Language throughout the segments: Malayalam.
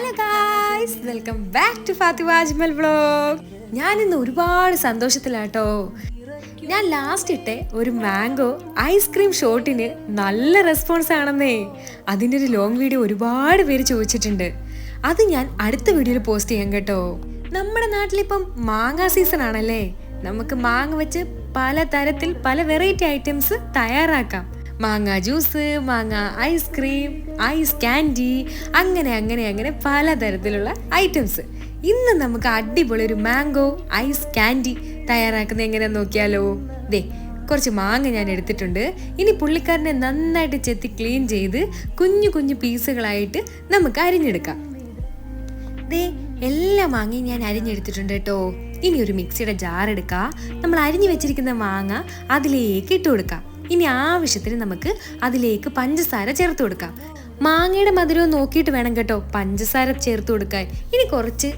Hello guys, welcome back to Fathima Ajmal vlog. ഞാനിന്ന് ഒരുപാട് സന്തോഷത്തിലാട്ടോ. ഞാൻ ലാസ്റ്റ് ഇട്ട ഒരു മാംഗോ ഐസ്ക്രീം ഷോട്ടിന് നല്ല റെസ്പോൺസ് ആണെന്നേ. അതിൻ്റെ ഒരു ലോങ് വീഡിയോ ഒരുപാട് പേര് ചോദിച്ചിട്ടുണ്ട്. അത് ഞാൻ അടുത്ത വീഡിയോയിൽ പോസ്റ്റ് ചെയ്യാം കേട്ടോ. നമ്മുടെ നാട്ടിലിപ്പം മാങ്ങ സീസൺ ആണല്ലേ. നമുക്ക് മാങ്ങ വെച്ച് പല തരത്തിൽ പല വെറൈറ്റി ഐറ്റംസ് തയ്യാറാക്കാം. മാങ്ങ ജ്യൂസ്, മാങ്ങ ഐസ്ക്രീം, ഐസ് ക്യാൻഡി, അങ്ങനെ അങ്ങനെ അങ്ങനെ പലതരത്തിലുള്ള ഐറ്റംസ്. ഇന്ന് നമുക്ക് അടിപൊളി ഒരു മാംഗോ ഐസ് ക്യാൻഡി തയ്യാറാക്കുന്നത് എങ്ങനെയാന്ന് നോക്കിയാലോ. ദേ, കുറച്ച് മാങ്ങ ഞാൻ എടുത്തിട്ടുണ്ട്. ഇനി പുള്ളിക്കാരനെ നന്നായിട്ട് ചെത്തി ക്ലീൻ ചെയ്ത് കുഞ്ഞു കുഞ്ഞു പീസുകളായിട്ട് നമുക്ക് അരിഞ്ഞെടുക്കാം. ദേ, എല്ലാ മാങ്ങയും ഞാൻ അരിഞ്ഞെടുത്തിട്ടുണ്ട് കേട്ടോ. ഇനി ഒരു മിക്സിയുടെ ജാർ എടുക്കുക. നമ്മൾ അരിഞ്ഞു വെച്ചിരിക്കുന്ന മാങ്ങ അതിലേക്ക് ഇട്ട് കൊടുക്കാം. ഇനി ആവശ്യത്തിന് നമുക്ക് അതിലേക്ക് പഞ്ചസാര ചേർത്ത് കൊടുക്കാം. മാങ്ങയുടെ മധുരവും നോക്കിയിട്ട് വേണം കേട്ടോ പഞ്ചസാര ചേർത്ത് കൊടുക്കാൻ. ഇനി കുറച്ച്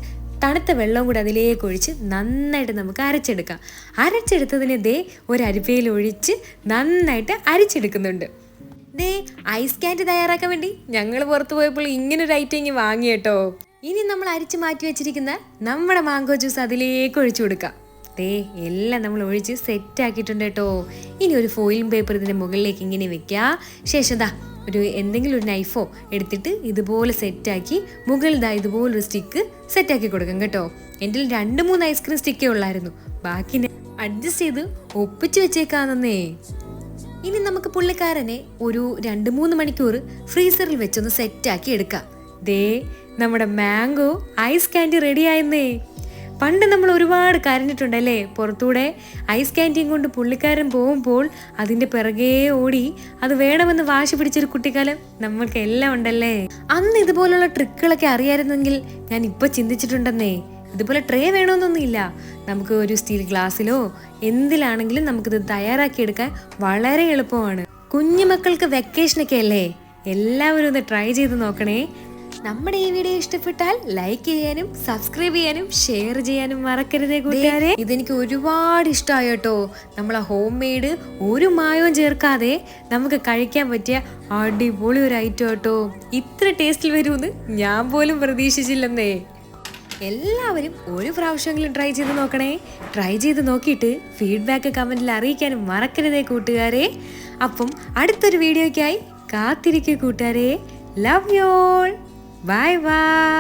തണുത്ത വെള്ളം കൂടി അതിലേക്ക് ഒഴിച്ച് നന്നായിട്ട് നമുക്ക് അരച്ചെടുക്കാം. അരച്ചെടുത്തതിന് ദേ ഒരു അരിപ്പയിൽ ഒഴിച്ച് നന്നായിട്ട് അരിച്ചെടുക്കുന്നുണ്ട്. ദേ, ഐസ് ക്യാൻഡി തയ്യാറാക്കാൻ വേണ്ടി ഞങ്ങൾ പുറത്തു പോയപ്പോൾ ഇങ്ങനൊരു ഐറ്റം ഇങ്ങനെ വാങ്ങി കേട്ടോ. ഇനി നമ്മൾ അരിച്ച് മാറ്റി വെച്ചിരിക്കുന്ന നമ്മുടെ മാംഗോ ജ്യൂസ് അതിലേക്ക് ഒഴിച്ചു കൊടുക്കാം. ദേ, എല്ലാം നമ്മൾ ഒഴിച്ച് സെറ്റ് ആക്കിയിട്ടുണ്ട് കേട്ടോ. ഇനി ഒരു ഫോയിലിംഗ് പേപ്പർ ഇതിൻ്റെ മുകളിലേക്ക് ഇങ്ങനെ വെക്കുക. ശേഷം ദാ എന്തെങ്കിലും ഒരു നൈഫോ എടുത്തിട്ട് ഇതുപോലെ സെറ്റാക്കി മുകളിൽ ദാ ഇതുപോലൊരു സ്റ്റിക്ക് സെറ്റാക്കി കൊടുക്കാം കേട്ടോ. എൻ്റെ 2-3 ഐസ്ക്രീം സ്റ്റിക്കേ ഉള്ളായിരുന്നു. ബാക്കി അഡ്ജസ്റ്റ് ചെയ്ത് ഒപ്പിച്ച് വെച്ചേക്കാന്നേ. ഇനി നമുക്ക് പുള്ളിക്കാരനെ ഒരു 2-3 മണിക്കൂർ ഫ്രീസറിൽ വെച്ചൊന്ന് സെറ്റാക്കി എടുക്കാം. ദേ, നമ്മുടെ മാംഗോ ഐസ് ക്യാൻഡി റെഡി ആയെന്നേ. പണ്ട് നമ്മൾ ഒരുപാട് കരഞ്ഞിട്ടുണ്ടല്ലേ. പുറത്തൂടെ ഐസ് ക്യാൻറ്റീൻ കൊണ്ട് പുള്ളിക്കാരൻ പോകുമ്പോൾ അതിൻ്റെ പിറകെ ഓടി അത് വേണമെന്ന് വാശി പിടിച്ചൊരു കുട്ടിക്കാലം നമ്മൾക്ക് എല്ലാം ഉണ്ടല്ലേ. അന്ന് ഇതുപോലുള്ള ട്രിക്കുകളൊക്കെ അറിയാമായിരുന്നെങ്കിൽ ഞാൻ ഇപ്പം ചിന്തിച്ചിട്ടുണ്ടെന്നേ. ഇതുപോലെ ട്രേ വേണമെന്നൊന്നുമില്ല. നമുക്ക് ഒരു സ്റ്റീൽ ഗ്ലാസ്സിലോ എന്തിലാണെങ്കിലും നമുക്കിത് തയ്യാറാക്കിയെടുക്കാൻ വളരെ എളുപ്പമാണ്. കുഞ്ഞുമക്കൾക്ക് വെക്കേഷനൊക്കെ അല്ലേ, എല്ലാവരും ഒന്ന് ട്രൈ ചെയ്ത് നോക്കണേ. നമ്മുടെ ഈ വീഡിയോ ഇഷ്ടപ്പെട്ടാൽ ലൈക്ക് ചെയ്യാനും സബ്സ്ക്രൈബ് ചെയ്യാനും ഷെയർ ചെയ്യാനും മറക്കരുതേ കൂട്ടുകാരെ. ഇതെനിക്ക് ഒരുപാട് ഇഷ്ടമായി കേട്ടോ. നമ്മളെ ഹോം മെയ്ഡ് ഒരു മായവും ചേർക്കാതെ നമുക്ക് കഴിക്കാൻ പറ്റിയ അടിപൊളി ഒരു ഐറ്റം കേട്ടോ. ഇത്ര ടേസ്റ്റിൽ വരുമെന്ന് ഞാൻ പോലും പ്രതീക്ഷിച്ചില്ലെന്നേ. എല്ലാവരും ഒരു പ്രാവശ്യമെങ്കിലും ട്രൈ ചെയ്ത് നോക്കണേ. ട്രൈ ചെയ്ത് നോക്കിയിട്ട് ഫീഡ്ബാക്ക് കമൻറ്റിൽ അറിയിക്കാനും മറക്കരുതേ കൂട്ടുകാരെ. അപ്പം അടുത്തൊരു വീഡിയോയ്ക്കായി കാത്തിരിക്കൂ കൂട്ടുകാരെ. Love you all. Bye bye.